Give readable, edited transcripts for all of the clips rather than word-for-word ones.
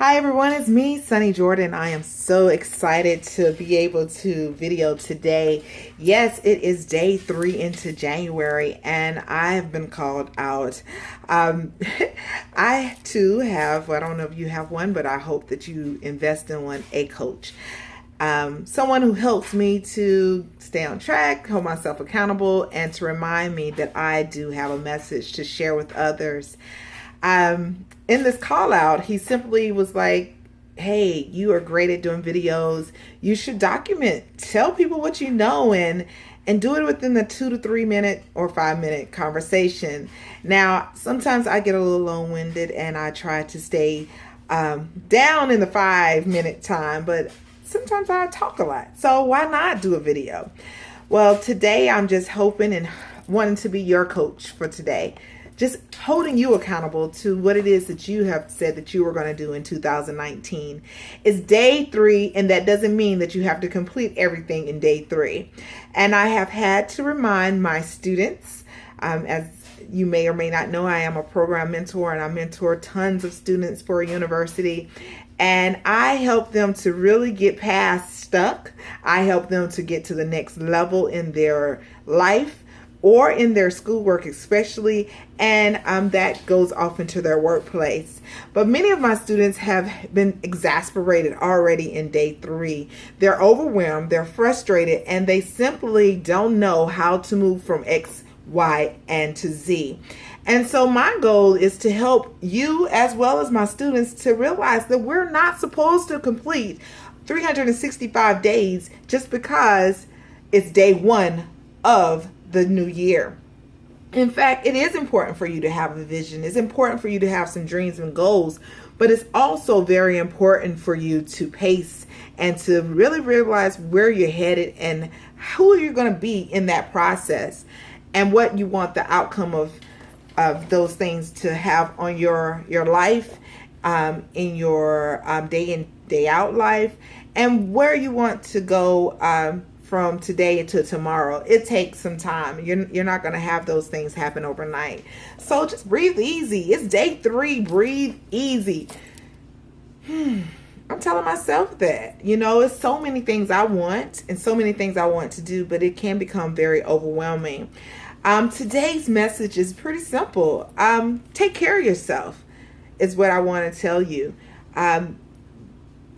Hi everyone, it's me, Sunny Jordan. I am so excited to be able to video today. Yes, it is day 3 into January and I have been called out. Um, I too have, well, I don't know if you have one, but I hope that you invest in one, a coach. Someone who helps me to stay on track, hold myself accountable, and to remind me that I do have a message to share with others. In this call out, he simply was like, hey, you are great at doing videos. You should document, tell people what you know, and do it within the 2 to 3 minute or 5 minute conversation. Now, sometimes I get a little long-winded and I try to stay down in the 5 minute time, but sometimes I talk a lot. So why not do a video? Well, today I'm just hoping and wanting to be your coach for today. Just holding you accountable to what it is that you have said that you were going to do in 2019. It's day 3, and that doesn't mean that you have to complete everything in day 3. And I have had to remind my students, as you may or may not know, I am a program mentor and I mentor tons of students for a university. And I help them to really get past stuck. I help them to get to the next level in their life or in their schoolwork especially, and that goes off into their workplace. But many of my students have been exasperated already in day 3. They're overwhelmed, they're frustrated, and they simply don't know how to move from X, Y, and to Z. And so my goal is to help you as well as my students to realize that we're not supposed to complete 365 days just because it's day 1 of the new year. In fact, it is important for you to have a vision. It's important for you to have some dreams and goals, but it's also very important for you to pace and to really realize where you're headed and who you're going to be in that process and what you want the outcome of those things to have on your life, in your day in, day out life, and where you want to go from today to tomorrow. It takes some time. You're not going to have those things happen overnight. So just breathe easy. It's day 3. Breathe easy. I'm telling myself that. It's so many things I want and so many things I want to do, but it can become very overwhelming. Today's message is pretty simple. Take care of yourself is what I want to tell you.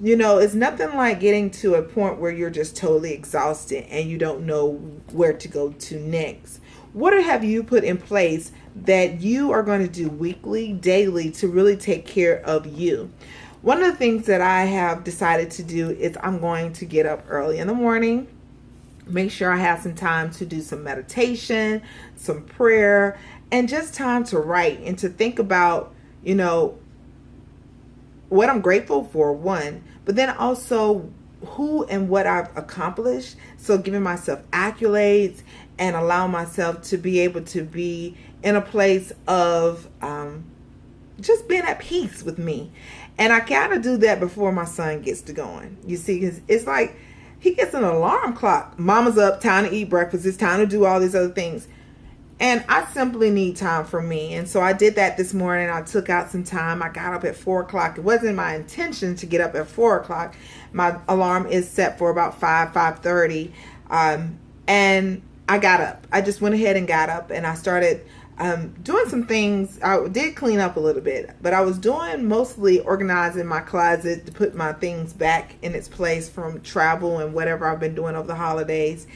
It's nothing like getting to a point where you're just totally exhausted and you don't know where to go to next. What have you put in place that you are going to do weekly, daily to really take care of you? One of the things that I have decided to do is I'm going to get up early in the morning, make sure I have some time to do some meditation, some prayer, and just time to write and to think about, what I'm grateful for, one, but then also who and what I've accomplished. So giving myself accolades and allow myself to be able to be in a place of just being at peace with me. And I gotta do that before my son gets to going. You see, 'cause it's like he gets an alarm clock. Mama's up, time to eat breakfast. It's time to do all these other things. And I simply need time for me. And so I did that this morning. I took out some time. I got up at 4 o'clock. It wasn't my intention to get up at 4 o'clock. My alarm is set for about 5:30. And I got up. I just went ahead and got up and I started doing some things. I did clean up a little bit, but I was doing mostly organizing my closet to put my things back in its place from travel and whatever I've been doing over the holidays.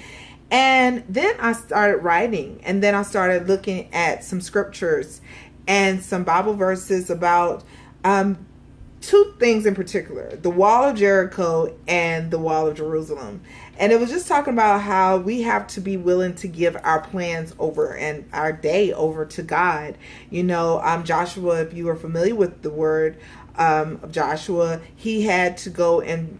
And then I started writing, and then I started looking at some scriptures and some Bible verses about 2 things in particular, the wall of Jericho and the wall of Jerusalem. And it was just talking about how we have to be willing to give our plans over and our day over to God. Joshua, if you are familiar with the word of Joshua, he had to go and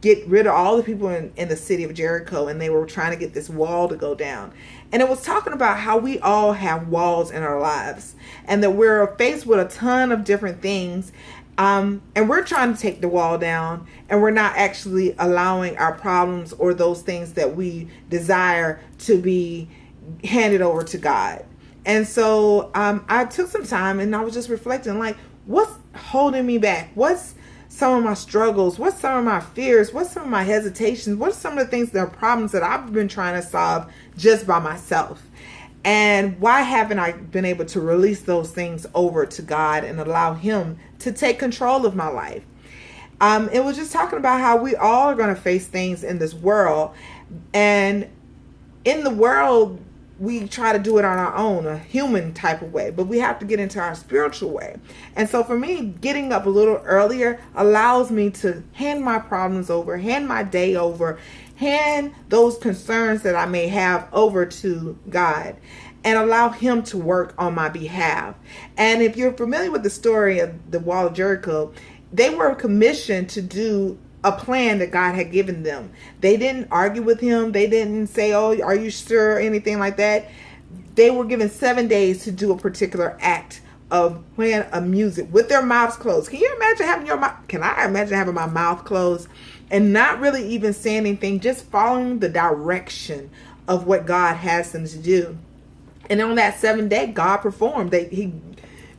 get rid of all the people in the city of Jericho, and they were trying to get this wall to go down. And it was talking about how we all have walls in our lives and that we're faced with a ton of different things. And we're trying to take the wall down, and we're not actually allowing our problems or those things that we desire to be handed over to God. And so I took some time and I was just reflecting, like, what's holding me back? What's some of my struggles? What's some of my fears? What's some of my hesitations? What's some of the things that are problems that I've been trying to solve just by myself? And why haven't I been able to release those things over to God and allow Him to take control of my life? It was just talking about how we all are going to face things in this world. And in the world, we try to do it on our own, a human type of way, but we have to get into our spiritual way. And so for me, getting up a little earlier allows me to hand my problems over, hand my day over, hand those concerns that I may have over to God and allow Him to work on my behalf. And if you're familiar with the story of the wall of Jericho, they were commissioned to do a plan that God had given them. They didn't argue with Him. They didn't say, "Oh, are you sure?" Anything like that. They were given 7 days to do a particular act of playing a music with their mouths closed. Can you imagine having your mouth? Can I imagine having my mouth closed and not really even saying anything, just following the direction of what God has them to do? And on that 7th day, God performed.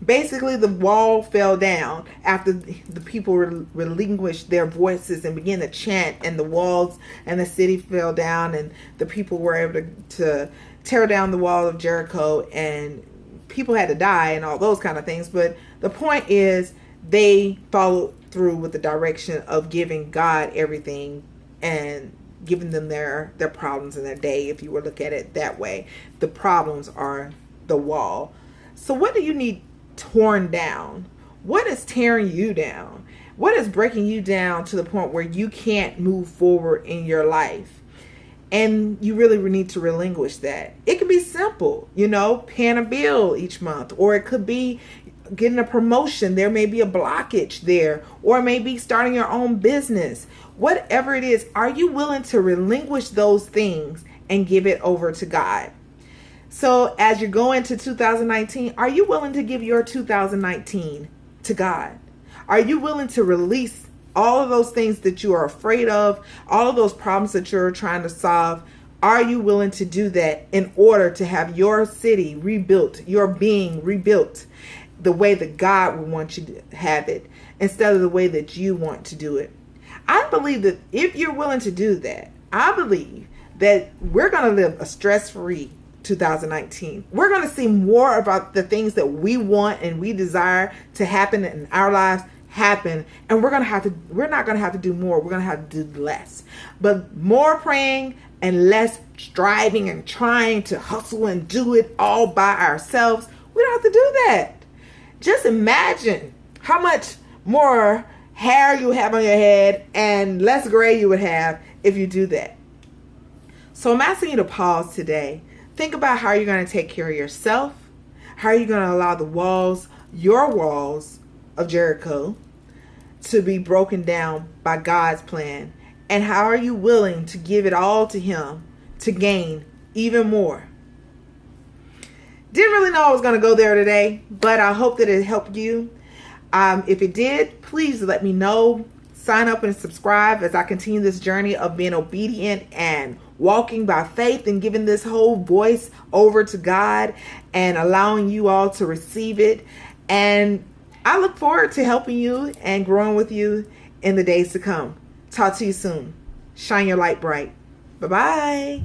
Basically, the wall fell down after the people relinquished their voices and began to chant, and the walls and the city fell down, and the people were able to tear down the wall of Jericho, and people had to die and all those kind of things. But the point is, they followed through with the direction of giving God everything and giving them their problems in their day. If you were to look at it that way, the problems are the wall. So what do you need torn down? What is tearing you down? What is breaking you down to the point where you can't move forward in your life? And you really need to relinquish that. It can be simple, paying a bill each month, or it could be getting a promotion. There may be a blockage there, or maybe starting your own business. Whatever it is, are you willing to relinquish those things and give it over to God? So as you go into 2019, are you willing to give your 2019 to God? Are you willing to release all of those things that you are afraid of, all of those problems that you're trying to solve? Are you willing to do that in order to have your city rebuilt, your being rebuilt the way that God would want you to have it instead of the way that you want to do it? I believe that if you're willing to do that, I believe that we're going to live a stress-free 2019. We're going to see more about the things that we want and we desire to happen in our lives happen, and we're not going to have to do more. We're going to have to do less, but more praying and less striving and trying to hustle and do it all by ourselves. We don't have to do that. Just imagine how much more hair you have on your head and less gray you would have if you do that. So I'm asking you to pause today. Think about how you're going to take care of yourself. How are you going to allow the walls, your walls of Jericho, to be broken down by God's plan? And how are you willing to give it all to Him to gain even more? Didn't really know I was going to go there today, but I hope that it helped you. If it did, please let me know. Sign up and subscribe as I continue this journey of being obedient and walking by faith and giving this whole voice over to God and allowing you all to receive it. And I look forward to helping you and growing with you in the days to come. Talk to you soon. Shine your light bright. Bye-bye.